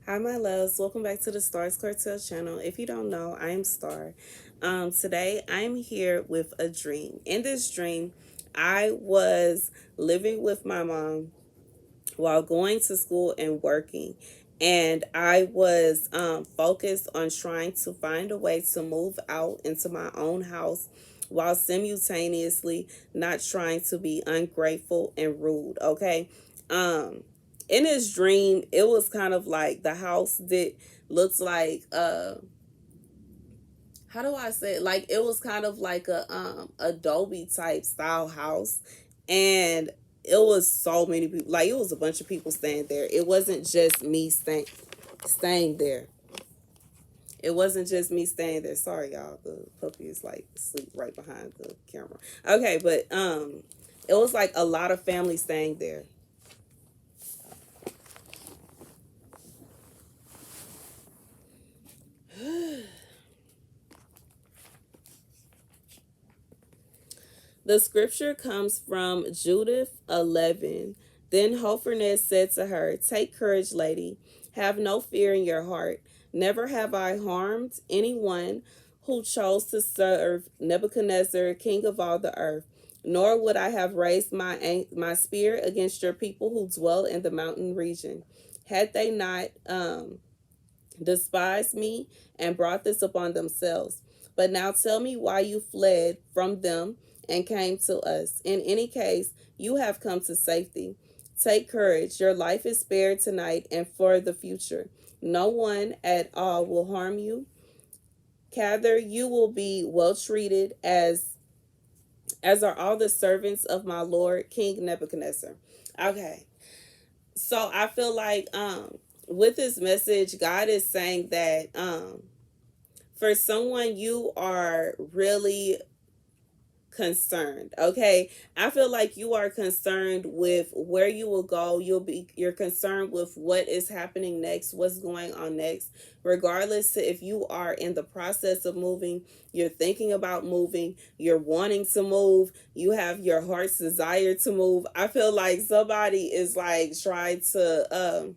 Hi, my loves. Welcome back to the Starscartel channel. If you don't know, I am Star. Today, I'm here with a dream. In this dream, I was living with my mom while going to school and working. And I was focused on trying to find a way to move out into my own house while simultaneously not trying to be ungrateful and rude. Okay. Um, in this dream, it was kind of like the house that looks like how do I say it? Like it was kind of like a Adobe type style house, and it was so many people. Like it was a bunch of people staying there. It wasn't just me staying there. It wasn't just me staying there. Sorry, y'all. The puppy is like asleep right behind the camera. Okay, but it was like a lot of family staying there. The scripture comes from Judith 11. Then Hophernes said to her, "Take courage, lady. Have no fear in your heart. Never have I harmed anyone who chose to serve Nebuchadnezzar, king of all the earth. Nor would I have raised my spear against your people who dwell in the mountain region. Had they not despised me and brought this upon themselves. But now tell me why you fled from them and came to us. In any case, you have come to safety. Take courage. Your life is spared tonight and for the future. No one at all will harm you. Rather, you will be well treated as are all the servants of my Lord King Nebuchadnezzar." Okay. So I feel like with this message, God is saying that for someone, you are really concerned. Okay, I feel like you are concerned with where you will go. You're concerned with what is happening next, what's going on next. Regardless to if you are in the process of moving, you're thinking about moving, you're wanting to move, you have your heart's desire to move. I feel like somebody is like trying to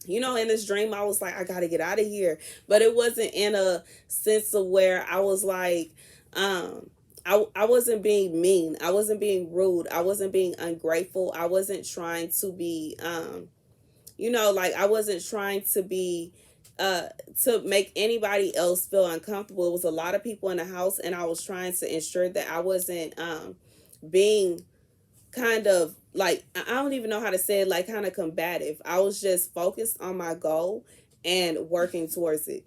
in this dream I was like, I gotta get out of here. But it wasn't in a sense of where I was like, I wasn't being mean, I wasn't being rude, I wasn't being ungrateful, I wasn't trying to be like I wasn't trying to be uh to make anybody else feel uncomfortable. It was a lot of people in the house, and I was trying to ensure that I wasn't being kind of like, I don't even know how to say it, like kind of combative. I was just focused on my goal and working towards it.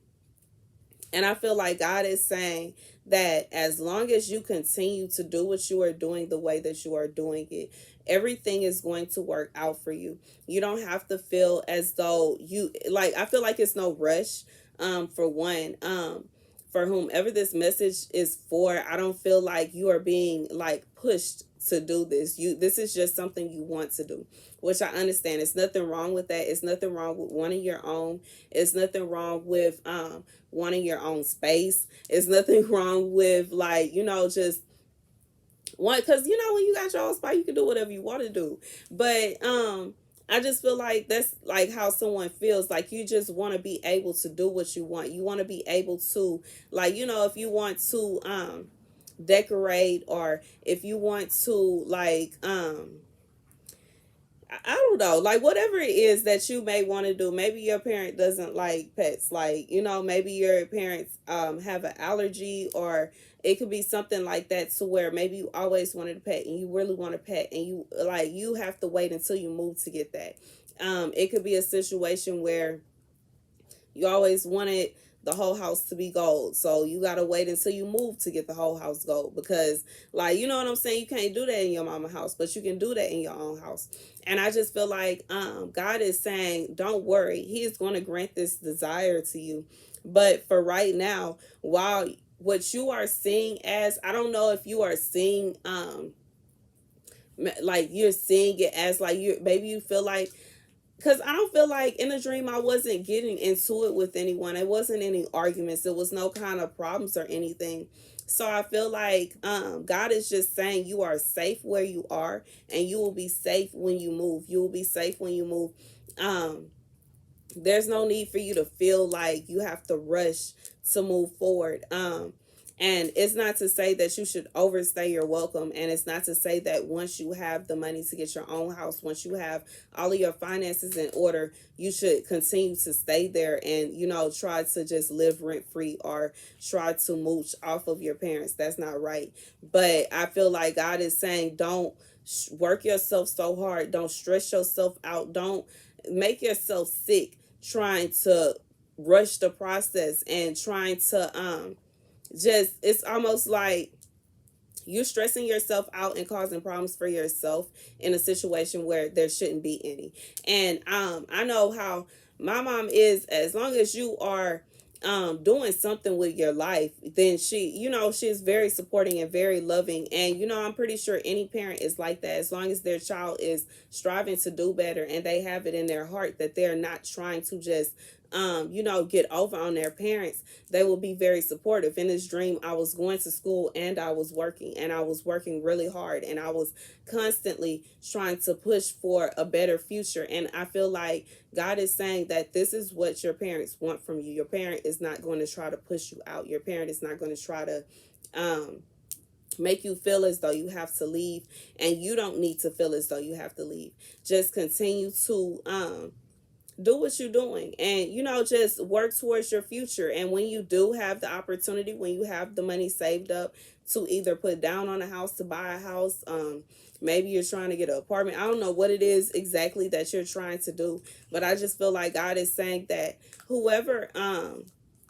And I feel like God is saying that as long as you continue to do what you are doing the way that you are doing it, everything is going to work out for you. You don't have to feel as though I feel like it's no rush. For one, for whomever this message is for, I don't feel like you are being like pushed to do this. This is just something you want to do, which I understand. It's nothing wrong with that. It's nothing wrong with wanting your own. It's nothing wrong with wanting your own space. It's nothing wrong with like, just one, because when you got your own spot, you can do whatever you want to do. But I just feel like that's like how someone feels. Like you just want to be able to do what you want. You want to be able to, like, if you want to decorate, or if you want to like I don't know, like whatever it is that you may want to do. Maybe your parent doesn't like pets, like maybe your parents have an allergy, or it could be something like that, to where maybe you always wanted a pet and you really want a pet, and you have to wait until you move to get that. It could be a situation where you always wanted the whole house to be gold, so you gotta wait until you move to get the whole house gold, because like, you know what I'm saying, you can't do that in your mama house, but you can do that in your own house. And I just feel like God is saying, don't worry, he is going to grant this desire to you. But for right now, while what you are seeing as, I don't know if you are seeing like you're seeing it as like, you maybe you feel like, because I don't feel like in a dream I wasn't getting into it with anyone. It wasn't any arguments. There was no kind of problems or anything. So I feel like God is just saying you are safe where you are, and you will be safe when you move. You will be safe when you move. Um, There's no need for you to feel like you have to rush to move forward. And it's not to say that you should overstay your welcome, and it's not to say that once you have the money to get your own house, once you have all of your finances in order, you should continue to stay there and, you know, try to just live rent free or try to mooch off of your parents. That's not right. But I feel like God is saying, don't work yourself so hard, don't stress yourself out, don't make yourself sick trying to rush the process and trying to just, it's almost like you're stressing yourself out and causing problems for yourself in a situation where there shouldn't be any. And I know how my mom is. As long as you are doing something with your life, then she, you know, she's very supporting and very loving. And, you know, I'm pretty sure any parent is like that. As long as their child is striving to do better and they have it in their heart that they're not trying to just you know, get over on their parents, they will be very supportive. In this dream, I was going to school and I was working really hard, and I was constantly trying to push for a better future. And I feel like God is saying that this is what your parents want from you. Your parent is not going to try to push you out. Your parent is not going to try to make you feel as though you have to leave, and you don't need to feel as though you have to leave. Just continue to do what you're doing, and, you know, just work towards your future. And when you do have the opportunity, when you have the money saved up to either put down on a house, to buy a house, maybe you're trying to get an apartment, I don't know what it is exactly that you're trying to do, but I just feel like God is saying that whoever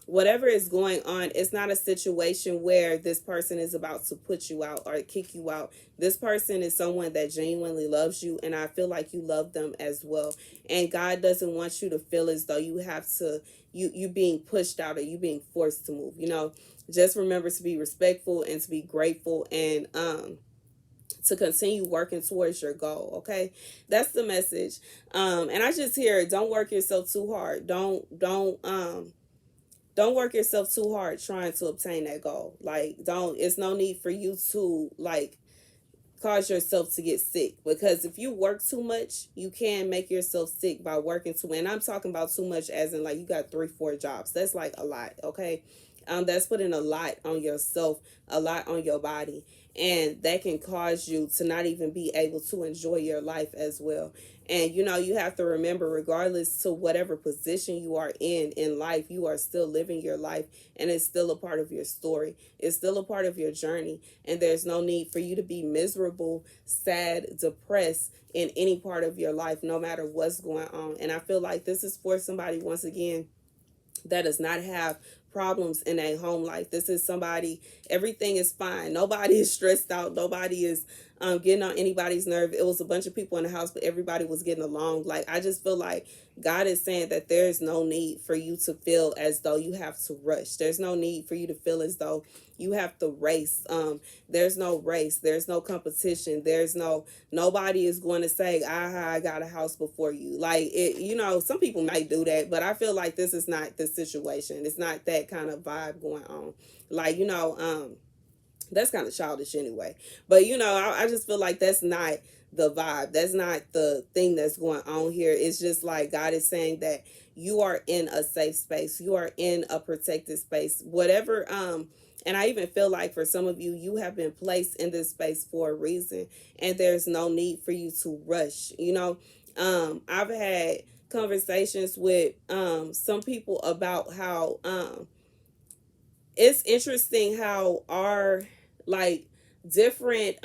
whatever is going on, it's not a situation where this person is about to put you out or kick you out. This person is someone that genuinely loves you, and I feel like you love them as well. And God doesn't want you to feel as though you have to, you being pushed out or you being forced to move. You know, just remember to be respectful and to be grateful, and to continue working towards your goal. Okay, that's the message. And I just hear, don't work yourself too hard. Don't work yourself too hard trying to obtain that goal. Like, don't, it's no need for you to, like, cause yourself to get sick, because if you work too much, you can make yourself sick by working too. And I'm talking about too much as in, like, you got 3-4 jobs. That's like a lot. Okay, that's putting a lot on yourself, a lot on your body, and that can cause you to not even be able to enjoy your life as well. And, you know, you have to remember, regardless to whatever position you are in life, you are still living your life, and it's still a part of your story. It's still a part of your journey, and there's no need for you to be miserable, sad, depressed in any part of your life, no matter what's going on. And I feel like this is for somebody, once again, that does not have problems in a home life. This is somebody, everything is fine. Nobody is stressed out. Nobody is getting on anybody's nerve. It was a bunch of people in the house, but everybody was getting along. Like, I just feel like God is saying that there is no need for you to feel as though you have to rush. There's no need for you to feel as though you have to race. There's no race. There's no competition. There's no, nobody is going to say, I got a house before you. Like, it, you know, some people might do that, but I feel like this is not the situation. It's not that kind of vibe going on. Like, you know, that's kind of childish anyway. But, you know, I just feel like that's not the vibe. That's not the thing that's going on here. It's just like God is saying that you are in a safe space. You are in a protected space. Whatever, and I even feel like for some of you, you have been placed in this space for a reason, and there's no need for you to rush. You know, I've had conversations with some people about how it's interesting how our, like, different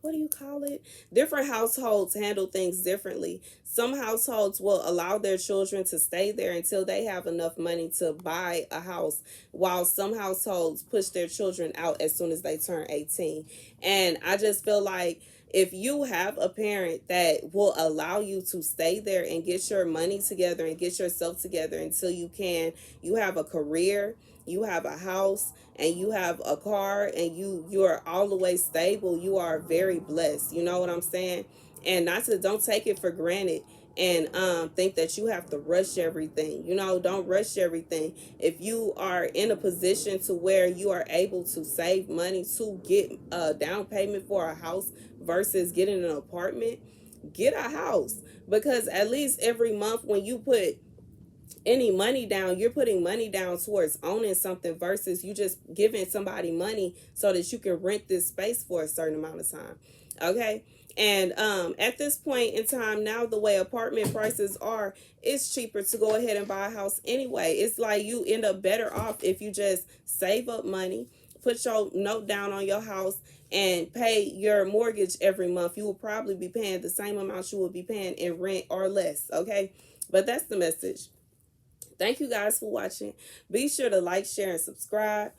what do you call it, different households handle things differently. Some households will allow their children to stay there until they have enough money to buy a house, while some households push their children out as soon as they turn 18. And I just feel like if you have a parent that will allow you to stay there and get your money together and get yourself together until you have a career, you have a house, and you have a car, and you are all the way stable, you are very blessed. You know what I'm saying? And not to, don't take it for granted and think that you have to rush everything. You know, don't rush everything. If you are in a position to where you are able to save money to get a down payment for a house versus getting an apartment, get a house, because at least every month when you put any money down, you're putting money down towards owning something versus you just giving somebody money so that you can rent this space for a certain amount of time. Okay. And at this point in time now, the way apartment prices are, it's cheaper to go ahead and buy a house anyway. It's like you end up better off if you just save up money, put your note down on your house, and pay your mortgage every month. You will probably be paying the same amount you would be paying in rent or less. Okay. But that's the message. Thank you guys for watching. Be sure to like, share, and subscribe.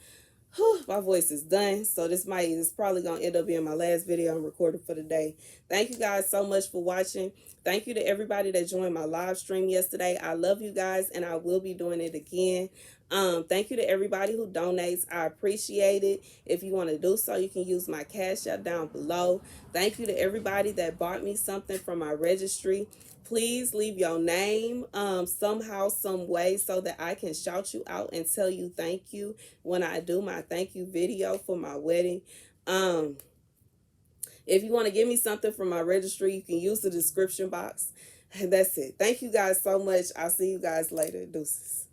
Whew, my voice is done, so this probably gonna end up being my last video I'm recording for the day. Thank you guys so much for watching. Thank you to everybody that joined my live stream yesterday. I love you guys, and I will be doing it again. Thank you to everybody who donates. I appreciate it. If you want to do so, you can use my Cash App down below. Thank you to everybody that bought me something from my registry. Please leave your name somehow, some way, so that I can shout you out and tell you thank you when I do my thank you video for my wedding. If you want to give me something from my registry, you can use the description box. And that's it. Thank you guys so much. I'll see you guys later. Deuces.